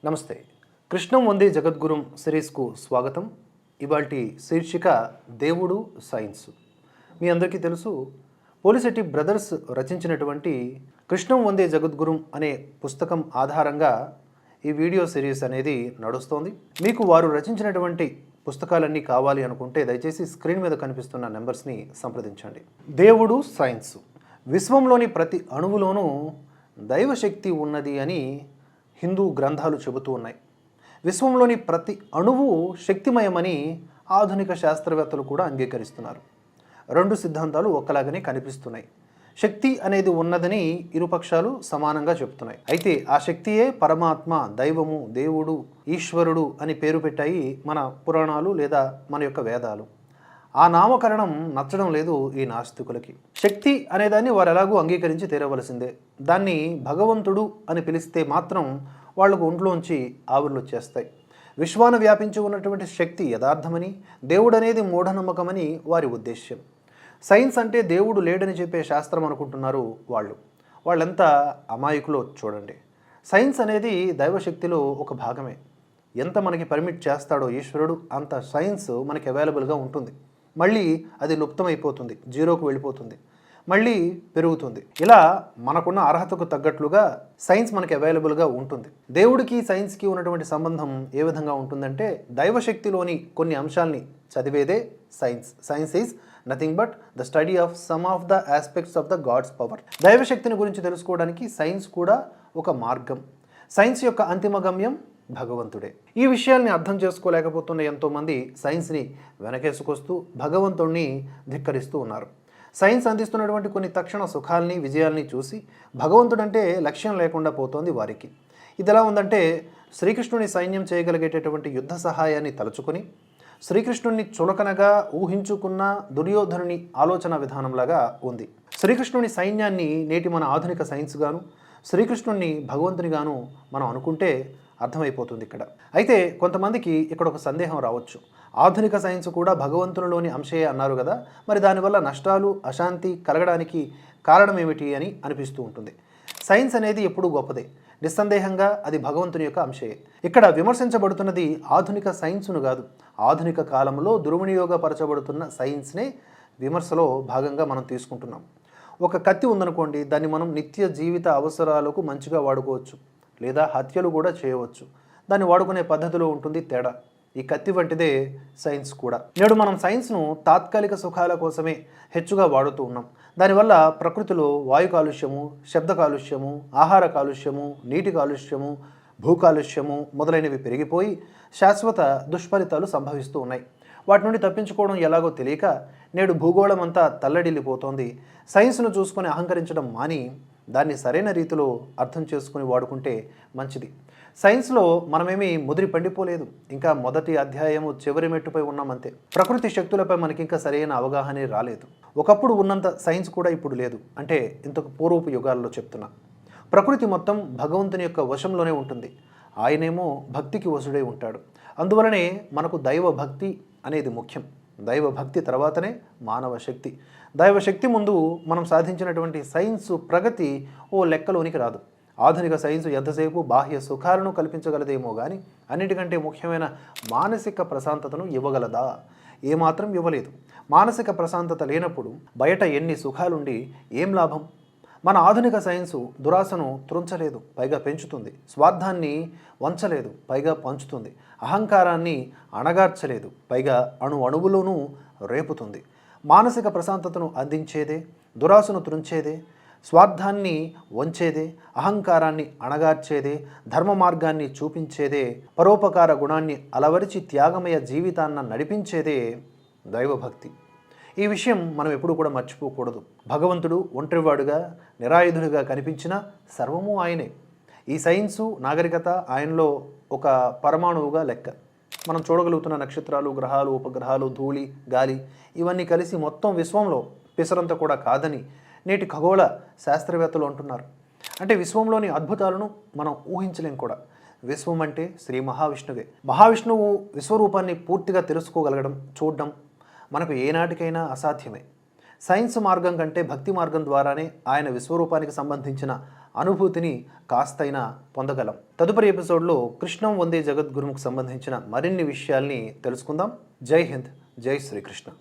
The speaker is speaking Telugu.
నమస్తే. కృష్ణం వందే జగద్గురుం సిరీస్కు స్వాగతం. ఇవాల్టి శీర్షిక దేవుడు సైన్స్. మీ అందరికీ తెలుసు, పోలిశెట్టి బ్రదర్స్ రచించినటువంటి కృష్ణం వందే జగద్గురుం అనే పుస్తకం ఆధారంగా ఈ వీడియో సిరీస్ అనేది నడుస్తోంది. మీకు వారు రచించినటువంటి పుస్తకాలన్నీ కావాలి అనుకుంటే దయచేసి స్క్రీన్ మీద కనిపిస్తున్న నెంబర్స్ని సంప్రదించండి. దేవుడు సైన్స్. విశ్వంలోని ప్రతి అణువులోనూ దైవశక్తి ఉన్నది అని హిందూ గ్రంథాలు చెబుతూ ఉన్నాయి. విశ్వంలోని ప్రతి అణువు శక్తిమయమని ఆధునిక శాస్త్రవేత్తలు కూడా అంగీకరిస్తున్నారు. రెండు సిద్ధాంతాలు ఒక్కలాగానే కనిపిస్తున్నాయి. శక్తి అనేది ఉన్నదని ఇరుపక్షాలు సమానంగా చెప్తున్నాయి. అయితే ఆ శక్తియే పరమాత్మ, దైవము, దేవుడు, ఈశ్వరుడు అని పేరు పెట్టాయి మన పురాణాలు లేదా మన యొక్క వేదాలు. ఆ నామకరణం నచ్చడం లేదు ఈ నాస్తికులకి. శక్తి అనేదాన్ని వారు ఎలాగూ అంగీకరించి తీరవలసిందే. దాన్ని భగవంతుడు అని పిలిస్తే మాత్రం వాళ్లకు ఒంట్లోంచి ఆవిర్లు వచ్చేస్తాయి. విశ్వాన వ్యాపించి ఉన్నటువంటి శక్తి యథార్థమని, దేవుడు అనేది మూఢనమ్మకమని వారి ఉద్దేశ్యం. సైన్స్ అంటే దేవుడు లేడని చెప్పే శాస్త్రం అనుకుంటున్నారు వాళ్ళెంత అమాయకులో చూడండి. సైన్స్ అనేది దైవశక్తిలో ఒక భాగమే. ఎంత మనకి పర్మిట్ చేస్తాడో ఈశ్వరుడు అంత సైన్స్ మనకి అవైలబుల్గా ఉంటుంది. మళ్ళీ అది లుప్తమైపోతుంది, జీరోకు వెళ్ళిపోతుంది, మళ్ళీ పెరుగుతుంది. ఇలా మనకున్న అర్హతకు తగ్గట్లుగా సైన్స్ మనకి అవైలబుల్గా ఉంటుంది. దేవుడికి సైన్స్కి ఉన్నటువంటి సంబంధం ఏ విధంగా ఉంటుందంటే, దైవశక్తిలోని కొన్ని అంశాలని చదివేదే science. Science is nothing but the study of some of the aspects of the god's power. దైవశక్తిని గురించి తెలుసుకోవడానికి సైన్స్ కూడా ఒక మార్గం. సైన్స్ యొక్క అంతిమ గమ్యం భగవంతుడే. ఈ విషయాల్ని అర్థం చేసుకోలేకపోతున్న ఎంతోమంది సైన్స్ని వెనకేసుకొస్తూ భగవంతుడిని ధిక్కరిస్తూ ఉన్నారు. సైన్స్ అందిస్తున్నటువంటి కొన్ని తక్షణ సుఖాల్ని, విజయాల్ని చూసి భగవంతుడంటే లక్ష్యం లేకుండా పోతోంది వారికి. ఇది ఎలా ఉందంటే, శ్రీకృష్ణుని సైన్యం చేయగలిగేటటువంటి యుద్ధ సహాయాన్ని తలుచుకొని శ్రీకృష్ణుని చులకనగా ఊహించుకున్న దుర్యోధనుని ఆలోచన విధానంలాగా ఉంది. శ్రీకృష్ణుని సైన్యాన్ని నేటి మన ఆధునిక సైన్స్ గాను, శ్రీకృష్ణుని భగవంతునిగాను మనం అనుకుంటే అర్థమైపోతుంది ఇక్కడ. అయితే కొంతమందికి ఇక్కడ ఒక సందేహం రావచ్చు. ఆధునిక సైన్స్ కూడా భగవంతునిలోని అంశే అన్నారు కదా, మరి దానివల్ల నష్టాలు, అశాంతి కలగడానికి కారణం ఏమిటి అని అనిపిస్తూ ఉంటుంది. సైన్స్ అనేది ఎప్పుడూ గొప్పదే, నిస్సందేహంగా అది భగవంతుని యొక్క అంశే. ఇక్కడ విమర్శించబడుతున్నది ఆధునిక సైన్స్ను కాదు, ఆధునిక కాలంలో దుర్వినియోగపరచబడుతున్న సైన్స్నే విమర్శలో భాగంగా మనం తీసుకుంటున్నాం. ఒక కత్తి ఉందనుకోండి, దాన్ని మనం నిత్య జీవిత అవసరాలకు మంచిగా వాడుకోవచ్చు, లేదా హత్యలు కూడా చేయవచ్చు. దాన్ని వాడుకునే పద్ధతిలో ఉంటుంది తేడా. ఈ కత్తి వంటిదే సైన్స్ కూడా. నేడు మనం సైన్స్ను తాత్కాలిక సుఖాల కోసమే హెచ్చుగా వాడుతూ ఉన్నాం. దానివల్ల ప్రకృతిలో వాయు కాలుష్యము, శబ్ద కాలుష్యము, ఆహార కాలుష్యము, నీటి కాలుష్యము, భూ కాలుష్యము మొదలైనవి పెరిగిపోయి శాశ్వత దుష్ఫలితాలు సంభవిస్తూ ఉన్నాయి. వాటి నుండి తప్పించుకోవడం ఎలాగో తెలియక నేడు భూగోళం అంతా తల్లడిల్లిపోతోంది. సైన్స్ను చూసుకొని అహంకరించడం మాని దాన్ని సరైన రీతిలో అర్థం చేసుకుని వాడుకుంటే మంచిది. సైన్స్లో మనమేమీ ముదిరి పండిపోలేదు, ఇంకా మొదటి అధ్యాయము చివరి మెట్టుపై ఉన్నామంతే. ప్రకృతి శక్తులపై మనకి ఇంకా సరైన అవగాహన రాలేదు. ఒకప్పుడు ఉన్నంత సైన్స్ కూడా ఇప్పుడు లేదు. అంటే ఇంతకు పూర్వపు యుగాల్లో చెప్తున్నా. ప్రకృతి మొత్తం భగవంతుని యొక్క వశంలోనే ఉంటుంది. ఆయనేమో భక్తికి వశుడై ఉంటాడు. అందువలనే మనకు దైవ భక్తి అనేది ముఖ్యం. దైవభక్తి తర్వాతనే మానవ శక్తి. దైవశక్తి ముందు మనం సాధించినటువంటి సైన్స్ ప్రగతి ఓ లెక్కలోనికి రాదు. ఆధునిక సైన్స్ ఎంతసేపు బాహ్య సుఖాలను కల్పించగలదేమో కానీ అన్నిటికంటే ముఖ్యమైన మానసిక ప్రశాంతతను ఇవ్వగలదా? ఏమాత్రం ఇవ్వలేదు. మానసిక ప్రశాంతత లేనప్పుడు బయట ఎన్ని సుఖాలుండి ఏం లాభం? మన ఆధునిక సైన్సు దురాశను త్రుంచలేదు, పైగా పెంచుతుంది. స్వార్థాన్ని వంచలేదు, పైగా పంచుతుంది. అహంకారాన్ని అణగార్చలేదు, పైగా అణువులోనూ రేపుతుంది. మానసిక ప్రశాంతతను అందించేదే, దురాశను త్రుంచేదే, స్వార్థాన్ని వంచేదే, అహంకారాన్ని అణగార్చేదే, ధర్మ మార్గాన్ని చూపించేదే, పరోపకార గుణాన్ని అలవరిచి త్యాగమయ జీవితాన్ని నడిపించేదే దైవభక్తి. ఈ విషయం మనం ఎప్పుడూ కూడా మర్చిపోకూడదు. భగవంతుడు ఒంటరివాడుగా, నిరాయుధుడిగా కనిపించినా సర్వము ఆయనే. ఈ సైన్సు, నాగరికత ఆయనలో ఒక పరమాణువుగా లెక్క. మనం చూడగలుగుతున్న నక్షత్రాలు, గ్రహాలు, ఉపగ్రహాలు, ధూళి, గాలి ఇవన్నీ కలిసి మొత్తం విశ్వంలో పిసరంత కూడా కాదని నేటి ఖగోళ శాస్త్రవేత్తలు అంటున్నారు. అంటే విశ్వంలోని అద్భుతాలను మనం ఊహించలేం కూడా. విశ్వం అంటే శ్రీ మహావిష్ణువే. మహావిష్ణువు విశ్వరూపాన్ని పూర్తిగా తెలుసుకోగలగడం, చూడడం మనకు ఏనాటికైనా అసాధ్యమే. సైన్స్ మార్గం కంటే భక్తి మార్గం ద్వారానే ఆయన విశ్వరూపానికి సంబంధించిన అనుభూతిని కాస్తైనా పొందగలం. తదుపరి ఎపిసోడ్లో కృష్ణం వందే జగద్గురుముకు సంబంధించిన మరిన్ని విషయాల్ని తెలుసుకుందాం. జై హింద్, జై శ్రీకృష్ణ.